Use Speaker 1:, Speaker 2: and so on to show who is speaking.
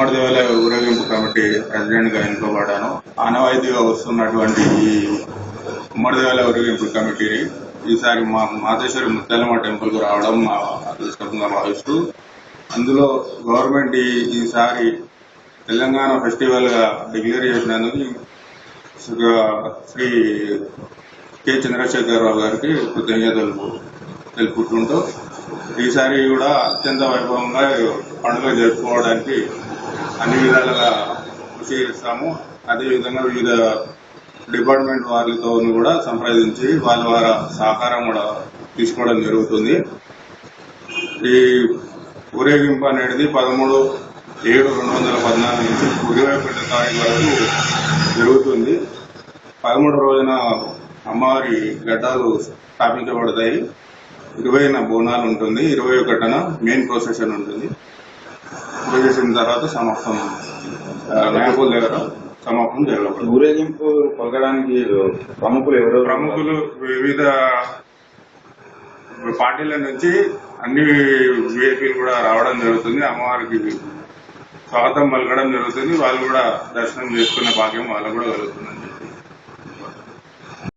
Speaker 1: ఉమ్మడి దేవాలయ ఊరేగింపు కమిటీ ప్రెసిడెంట్గా ఎన్నుకోబడ్డాను. ఆనవాయితీగా వస్తున్నటువంటి ఈ ఉమ్మడి దేవాలయ ఊరేగింపు కమిటీని ఈసారి మా మాతేశ్వరి ముత్యాలమ్మ టెంపుల్కు రావడం మా అదృష్టంగా భావిస్తూ, అందులో గవర్నమెంట్ ఈసారి తెలంగాణ ఫెస్టివల్గా డిక్లేర్ చేసినందుకు శ్రీ కె చంద్రశేఖరరావు గారికి కృతజ్ఞతలు తెలుపుకుంటూ, ఈసారి కూడా అత్యంత వైభవంగా పండుగ జరుపుకోవడానికి అన్ని విధాలుగా కృషి చేస్తాము. అదేవిధంగా వివిధ డిపార్ట్మెంట్ వారితో కూడా సంప్రదించి వాళ్ళ వారి సహకారం కూడా తీసుకోవడం జరుగుతుంది. ఈ ఊరేగింపు అనేది 13/7/2014 నుంచి 21 తారీఖు వరకు జరుగుతుంది. 13 రోజున అమ్మవారి ఘటాలు స్థాపించబడతాయి. 20న బోనాలు ఉంటుంది, 21న మెయిన్ ప్రొసెషన్ ఉంటుంది. చేసిన తర్వాత సమాప్తం నాయకుల దగ్గర సమాప్తం జరగబడుతుంది.
Speaker 2: ఊరేగింపు పలకడానికి ప్రముఖులు
Speaker 1: వివిధ పార్టీల నుంచి అన్ని విఐపీలు కూడా రావడం జరుగుతుంది. అమ్మవారికి స్వాగతం పలకడం జరుగుతుంది. వాళ్ళు కూడా దర్శనం చేసుకునే భాగ్యం వాళ్ళకు కూడా కలుగుతుంది.